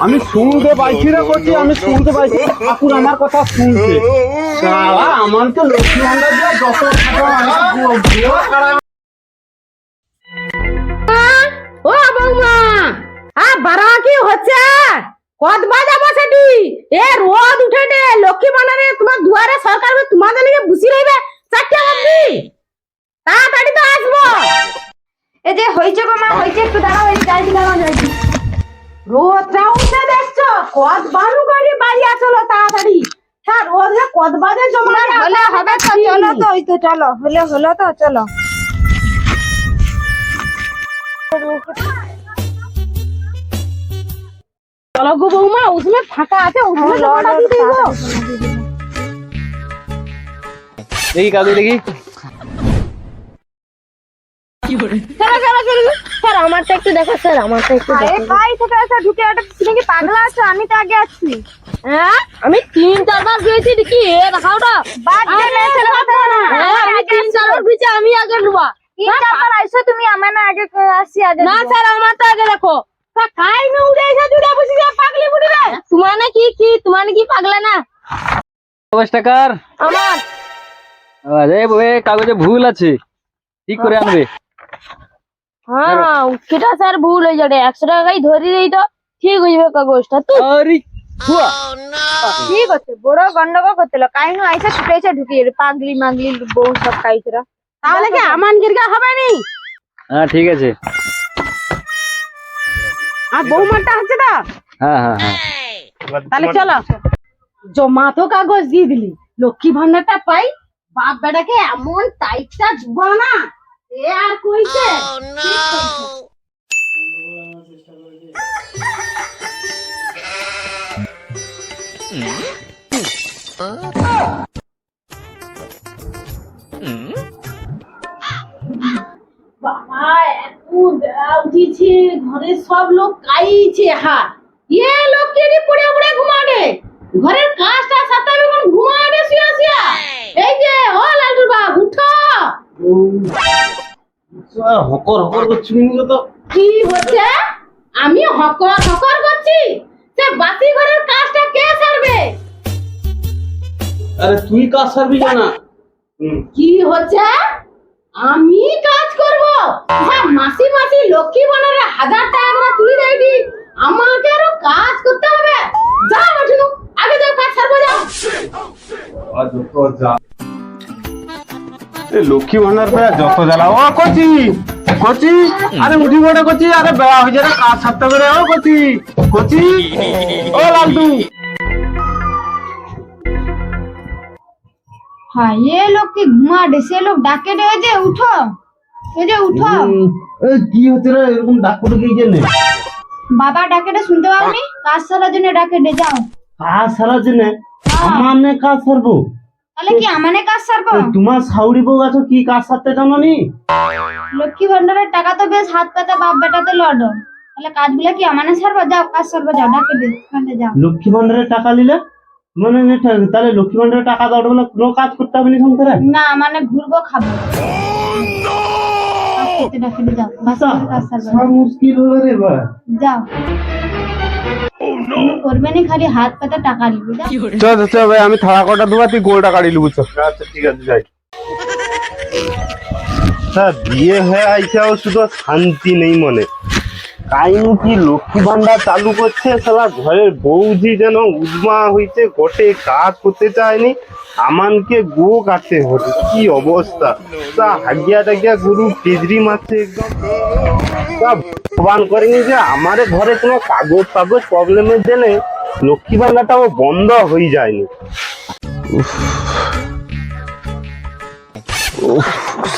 আমি শুনতে পাইছি রে কচি, আমি শুনতে পাইছি ঠাকুর আমার কথা শুনছে। শালা আমাকে লক্ষ্মী ভান্ডার দিয়ে যত ও বৌমা, বাড়া কি হচ্ছে? কত বাজাবো সেটি? এ রোদ উঠে দে, লক্ষ্মী ভান্ডারে তোমার দুয়ারে সরকার তোমাদের নিয়ে বসে রইবে 4টা অবধি। তাড়াতাড়ি তো আসবো। এই যে হইছে গো মা, হইছে, একটু দাঁড়াও, এই যাইছি, দাঁড়াও যাইছি। রোদটা উঠে দেখছো, কত বালু গাড়ি বাড়ি আসলো তাড়াতাড়ি। হ্যাঁ রোদে কত বাজে জমা হলে হবে তো, চলো তো, ওই তো চলো, হলো তো, চলো। চলো গো বৌমা, उसमें ফাঁকা আছে, उसमें জমাটা দিয়ে দেবো। দেখি কাজে দেখি। স্যার আমারটা একটু দেখো, স্যার আমারটা একটু দেখো। কাই থেকে এসে ঢুকে একটা তুমি কি পাগলা আছো? আমি তো আগে আসছি। হ্যাঁ আমি 3-4 বার গেছি দেখি, এ দেখাওটা বাদ দিয়ে মেছেলে কথা না। আমি 3-4 বার গেছি, আমি আগে ঢুবা। 3-4 বার আইছো তুমি, আমার না আগে আসছি, আগে না স্যার আমারটা আগে দেখো। তা কাই না উড়ে এসে জুড়ে বসে যা পাগলি বুড়ি রে। তোমার তোমার কি পাগলা না? টাকার আমার আরে কাগজে ভুল আছে, ঠিক করে আনবে। হ্যাঁ সেটা স্যার ভুল হয়ে যাবে, 100 টাকাই ধরে দিই তো ঠিক হয়ে যাবে কাগজটা। তো আরে হুয়া ঠিক আছে, বড় গন্ডগোল করতেল, কাই না আইসা ছুটে এসে ঢুকিয়ে পাগলি মাগলি বউ সব কাইতরা। তাহলে কি আমান গিরগা হবে নি? হ্যাঁ ঠিক আছে। আর বৌমাটা হচ্ছে না। হ্যাঁ হ্যাঁ হ্যাঁ তাহলে চলো, জমা তো কাগজ দিয়ে দিলি, লক্ষ্মী ভান্ডারটা পাই, বাপ বেটাকে এমন টাইটটা জুবা না, এ আর কইছে ঠিক কইছে। বাবা এত বেলা উঠিছে, ঘরের সব লোক কাইছে, হা ইয়ে লোক কেটে পড়ে পড়ে ঘুমাবে, ঘরের কাজটা সাথে এখন ঘুমাবে শুয়া শুয়া। এই যে ও লালটুর বাপ উঠো। হকর হকর করছি তো। কি হচ্ছে? আমি হকর হকর করছি? সে বাসি ঘরের কাজটা কে সারবে? আরে তুই কাজ সারবি জানা। কি হচ্ছে? আমি কাজ করব? হ্যাঁ মাসি মাসি লক্ষ্মী ভান্ডারে 1000 টাকা করে তুই দেবি, আমাকে আরো কাজ করতে হবে। যাও মাঠু, আগে যাও কাজ সারবো যাও। লক্ষ্মী ভান্ডার পেয়ে যত জ্বালা। ও কচি কচি, আরে উঠি বড় কচি, আরে বেড়া হয়ে যাবে কাজ সারতে করে। ও কচি কচি, ও লালটু। হ্যাঁ ये लोग की घुमा दे, से लोग डाके दे, जे उठो, এই যে উঠো। কি হচ্ছে রে এরকম ডাক করে কি জেনে? বাবা ডাকে দে, শুনতে পাওনি? কাজ সারার জন্য ডাকে দে, যাও। কাজ সারার জন্য? আমানে কাজ সারবো? তাহলে কি আমানে কাজ সারবো? তোমার সাউরি বউ আছো, কি কাজ সারতে জানো নি? লক্ষ্মী ভান্ডারের টাকা তো বেশ হাত পাতে বাপ বেটাতে লড়ো, তাহলে কাজগুলো কি আমানে সারবো? যাও কাজ সারবো, যাও ডাকে দে, কাজে যাও। লক্ষ্মী ভান্ডারের টাকা নিলে মানে তাহলে লক্ষ্মী ভান্ডারের টাকা দেওয়ার বলে কোনো কাজ করতে হবে না সংসারে? না মানে ঘুরবো খাবো। ডাকে দে, যাও বাস কাজ সারবো, সব মুশকিল হলো রে ভাই। যাও। করবে না, খালি হাত পাতে টাকা নিবি, যাও। চল চল ভাই, আমি থালা কটা দেবো, তুই গোলটা কাটি লিবু। আচ্ছা ঠিক আছে যাই। বিয়ে হয়ে আইসাও শুধু শান্তি নেই মনে। কাইনু কি লক্ষ্মী ভান্ডার চালু করছে, শালা ঘরের বউজি যেন উদ্মা হইতে, গোটে কাজ করতে চায়নি, আমানকে গো কাটতে হচ্ছে। কি অবস্থা, তা হাগিয়া টাগিয়া গরু কেজরি মারছে একদম। তা ভগবান করেনি যে আমারে ঘরে কোনো কাগজ প্রবলেমের জন্য লক্ষ্মী ভান্ডারটাও বন্ধ হয়ে যায়নি।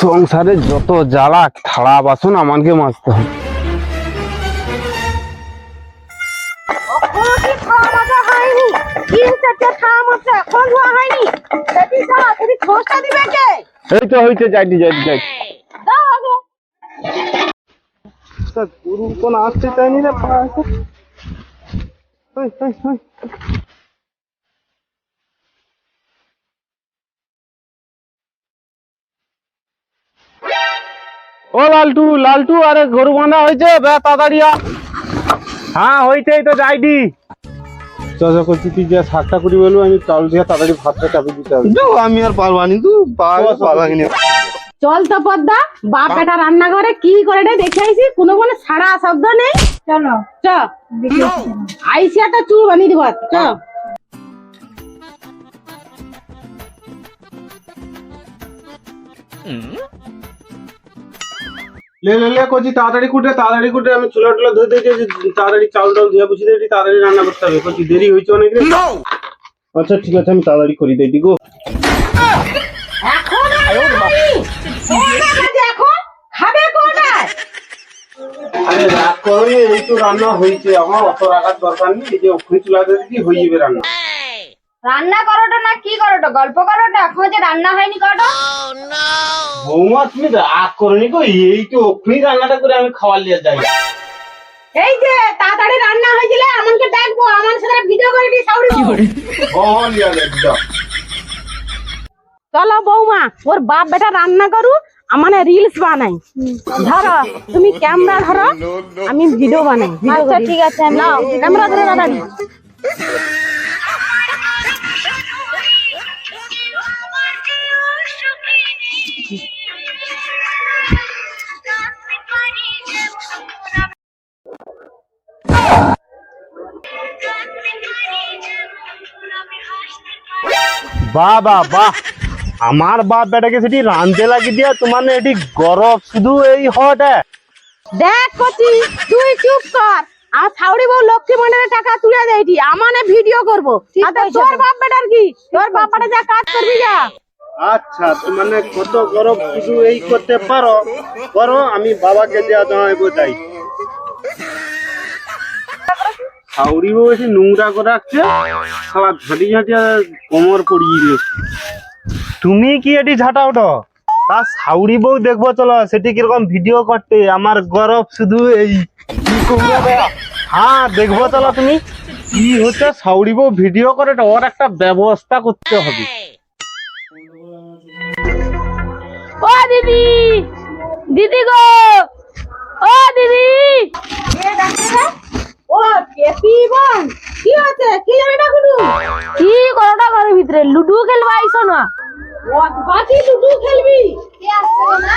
সংসারে যত জ্বালা, থালা বাসন আমাকে মাজতে হবে। এই তো হইতে যাইটি যাই। গরু কোন আসতে চাইনি রে। ও লালটু লালটু, আরে গরু বাঁধা হয়েছে, তাড়াতাড়ি। হ্যাঁ হইতেই তো যাইডি। চাচা করছি তুই যা শাকটা করি বলবো, আমি চাউল দিয়ে তাড়াতাড়ি ভাতটা চাপি দিতে হবে। আমি আর পারবানি, পারবানি। চল তো পদ্মা, বাপ বেটা রান্নাঘরে কি করে রে দেখে আইছি, কোনো সাড়া শব্দ নেই। চলো চ দেখে আসি। আইসিয়া তো চুল বানিয়ে দিব। চ লে লে লে করছি তাড়াতাড়ি কুটে আমি চুলা টুলা ধুয়ে দিয়েছি, তাড়াতাড়ি চাউল টাউল ধুয়ে বুঝিয়ে দিয়েছি, তাড়াতাড়ি রান্না করতে হবে। করছি দেরি হয়েছে অনেক রে। আচ্ছা ঠিক আছে, আমি তাড়াতাড়ি করি দিই গো। এখন এখন খাবে কোটায়? আরে রাগ করো নি, এই তো রান্না হয়েছে, আমার অত রাখার দরকার নেই। এই যে ওখানে চুলা দিয়ে দিচ্ছি, হয়ে যাবে রান্না। রান্না করোটা না কি করোটা, গল্প করোটা, এখন যে রান্না হয়নি করোটা। বৌমা তুমি রাগ করো নি গো, এই তো ওখানে রান্নাটা করে আমি খাওয়ার লিয়ে যাই। এই যে তাড়াতাড়ি রান্না হয়ে গেলে আমাকে ডাকবো, আমার সাথে ভিডিও করে দি সাউরি। লিয়া যাই যাও। চলো বৌমা, ওর বাপ বেটা রান্না করু, আমার রিলস বানাই। ধরো তুমি ক্যামেরা ধরো, আমি ভিডিও বানাই। আচ্ছা ঠিক আছে, আমি নাও ক্যামেরা ধরে দাঁড়াবি। বাহ বাহ বাহ, আমার বাপ বেটাকে সেটি রাঁধতে লাগি দিয়া তোমার না এটি গরব শুধু এই হটে। দেখ কচি, তুই চুপ কর। আর সাউরি বউ লক্ষ্মী ভান্ডারের টাকা তুলে দেয়টি, আমানে ভিডিও করবো। আর তোর বাপ বেটার কি? তোর বাপাটা যা কাজ করবি যা। আচ্ছা মানে কত গরম শুধু এই করতে পারো, করো, আমি বাবাকে দেওয়া জানাইবো তাই। হাউড়ি বউ এসে নোংরা করে রাখছে, সারা ঝাঁটি ঝাঁটি কোমর পড়িয়ে দিয়েছে। তুমি কি এটি ঝাঁটা ওঠো? তা সাউরি বউ দেখবো চলো সেটি কিরকম ভিডিও করতে, আমার গরব শুধু এই। হ্যাঁ দেখবো চলো তুমি। কি হচ্ছে সাউরি বউ ভিডিও করে, ওর একটা ব্যবস্থা করতে হবে। ও দিদি, দিদি গো, ও দিদি। ও কেপি বোন, কি আছে? কি যাবে না গুডু? কি করোটা ঘরের ভিতরে লুডু খেলবা আইছো না? ও বাকি লুডু খেলবি? কে আসছে না?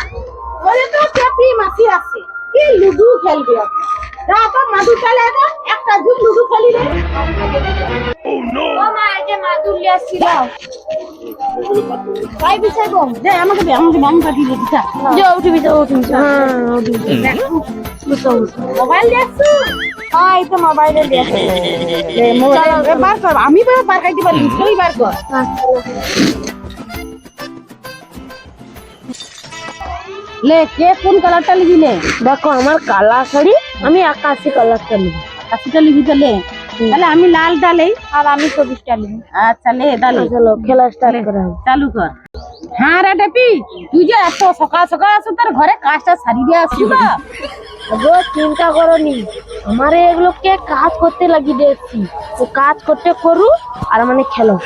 ওরে তো কেপি মাসি আছে, কি লুডু খেলবি আপনি? যা তো মাদু চলে তো একটা ঝুল লুডু খেলি রে। ও মা, এই যে মাদুলি আসছিল। ভাই বিছাইবো? দে আমাকে দে, আমাকে বাম পাটি দে দিছা। যে উঠি বিছাও, উঠি বিছাও। হ্যাঁ ওদি মোবাইল দেখছো? হ্যাঁ, এই তো মোবাইলে দেখো। মোবাইল বার কর, আমি তো বার খাইতে পারি, তুই বার কর। লে কে কোন কালারটা লিবিলে? দেখো আমার কালা শাড়ি, আমি আকাশি কালারটা নিব। কাশিটা লিবি তাহলে, তাহলে আমি লালটা লেই। আর আমি 24টা নিব। আচ্ছা লে তাহলে চলো খেলা স্টার্ট করা হোক। চালু কর। হ্যাঁ রে টেপি, তুই যে এত সকাল সকাল আসো, তোর ঘরে কাজটা সারি দিয়ে আসছি বা। গো চিন্তা করনি, আমারে এগুলোকে কাজ করতে লাগি দেখছি। তো কাজ করতে করু আর মানে খেলো।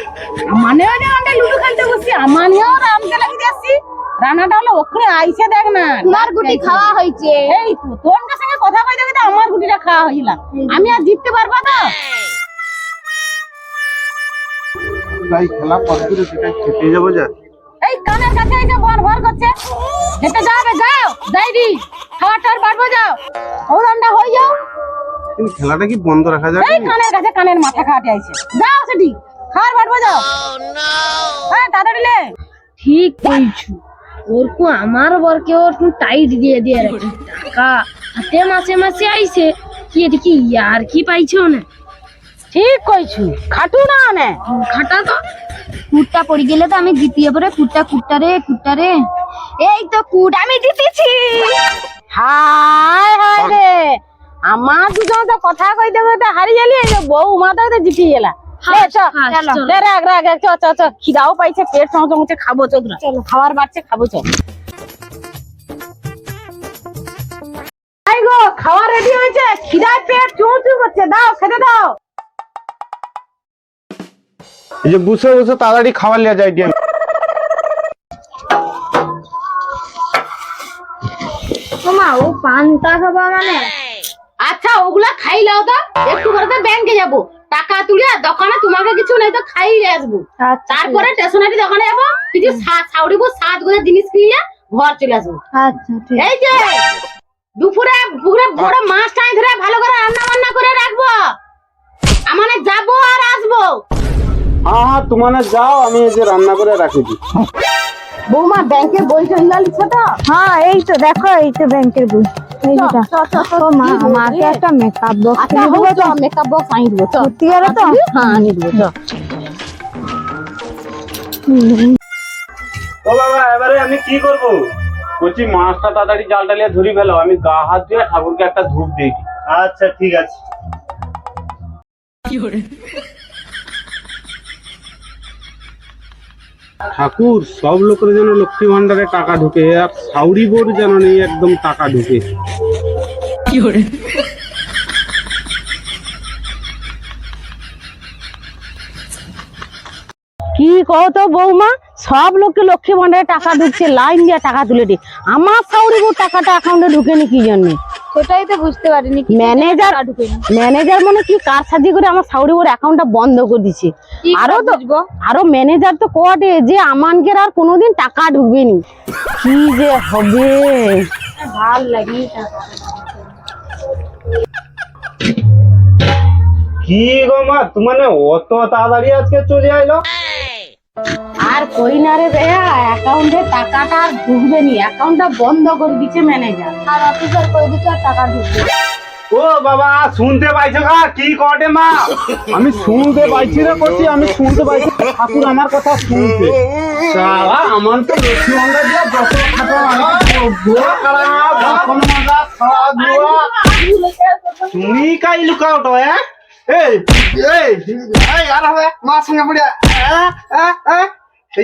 মানেও না আমরা লুডো খেলতে বসছি, আমানেও রামতে লাগি যাচ্ছি। রান্নাটা হলো ওখানে আইসে দেখ না। তোমার গুটি খাওয়া হয়েছে। এই তো তোর সঙ্গে কথা কইতে কইতে আমার গুটিটা খাওয়া হইলা। আমি আর জিততে পারবো না। তাই খেলা কতদূর সেটা খেতে যাবো যা। এই কানের কাছে এসে ভর ভর করছে। হেঁটে যাবে, যাও যাইবি, খাওয়ার টার বাড়বো, যাও ওরানটা হয়ে যাও। কিন্তু খেলাটা কি বন্ধ রাখা যাবে? এই কানের কাছে কানের মাথা খাটে আইছে, যাও সেটি খাওয়ার বাড়বো, যাও। হ্যাঁ তাড়াতাড়ি লে। ঠিক কইছু, ওরকু আমার বরকে ওরকু টাইট দিয়ে দিয়ে রাখি। টাকা হাতে মাসে মাসে আইছে, কি এটা কি ইয়ার কি পাইছো না? ঠিক কইছু, খাটু না নে খাটা তো কুটটা পড়ে গেলে তো আমি জিতিয়ে পরে কুটটা রে। এই তো কুট আমি জিতেছি। হায় হায় রে, আমার দুজন তো কথা কইতে কইতে হারিয়ে গেলি, এই যে বউ মাথা তো জিতি গেলা। রাগ রাগ, চ খিদাও পাইছে, পেট চমচমচে, খাবো চোদরা, খাবার বাড়ছে, খাবো চল। গো খাওয়া রেডি হয়েছে, খিদায় পেট চুঁচু করছে, দাও খেতে দাও। এই যে বসে বসে তাড়াতাড়ি খাবার লিয়ে যাই দিয়ে। ওমা ও পান্তা খাবা মানে? আচ্ছা ও ওগুলা খাই লাও তো, একটু করে তো ব্যাংকে যাবো, টাকা তুলে দোকানে তোমাকে কিছু নাই তো খাইয়ে আসবো। আচ্ছা তারপরে স্টেশনারি দোকানে যাবো, কিছু সাউরিবো, সাত করে জিনিস কিনে ঘর চলে আসবো। আচ্ছা ঠিক এই যে দুপুরে পুরো বড় মাছ টাই ধরে ভালো করে রান্না বান্না করে রাখবো, আমানে যাবো আর আসবো। হ্যাঁ হ্যাঁ, তোমার যাও, আমি এই যে রান্না করে রাখি দিই। বৌমা ব্যাংকে বই চলে লিখছো তো? হ্যাঁ এই তো দেখো, এই তো ব্যাংকের বই। এই যেটা তো মা আমাকে একটা মেকআপ বক্স আচ্ছা কিনে দেবো তো? মেকআপ বক্স আনি দেবো তো। সত্যি করে তো? হ্যাঁ আনি দেবো তো। ও বাবা, এবারে আমি কি করব? বলছি মাছটা তাড়াতাড়ি জালটা নিয়ে ধরি ফেলো, আমি গা হাত ধুয়ে ঠাকুরকে একটা ধূপ দিই। আচ্ছা ঠিক আছে। ঠাকুর, সব লোকের যেন লক্ষ্মী ভান্ডারে টাকা ঢুকে, আর সাউরি বোর যেন নেই একদম টাকা ঢুকে। কি কও তো বৌমা, সব লোককে লক্ষ্মী ভান্ডারে টাকা ঢুকছে, লাইন দিয়ে টাকা তুলে দি, আমার সাউরিবো টাকাটা অ্যাকাউন্টে ঢুকেনি কি জন্য? সেটাই তো বুঝতে পারিনি কি ম্যানেজার ঢুকেনি। ম্যানেজার মানে কি কার সাথে করে আমার সাউরিবোর অ্যাকাউন্টটা বন্ধ করে দিছে। কি আরো তো বুঝবো? আরো ম্যানেজার তো কোয়াটে যে আমানকে আর কোনোদিন টাকা ঢুকবেনি, কি যে হবে। ভাল লাগি টাকা। কি গো মা, তোমার অত তাড়াতাড়ি আজকে চলে আইলো? আর কই না রে ভাইয়া, অ্যাকাউন্টে টাকাটা আর ঢুকবে নি, অ্যাকাউন্টটা বন্ধ করে দিচ্ছে ম্যানেজার। আর অফিসার কই দিকে আর টাকা ঢুকবে? ও বাবা, শুনতে পাইছো গা কি কটে মা? আমি শুনতে পাইছি রে করছি, আমি শুনতে পাইছি, ঠাকুর আমার কথা শুনতে। সারা আমার তো লক্ষ্মী ভান্ডার দিয়া যত খাটো তুমি কাই লুকাও তো? এই এই এই আর হবে মার সঙ্গে পড়িয়া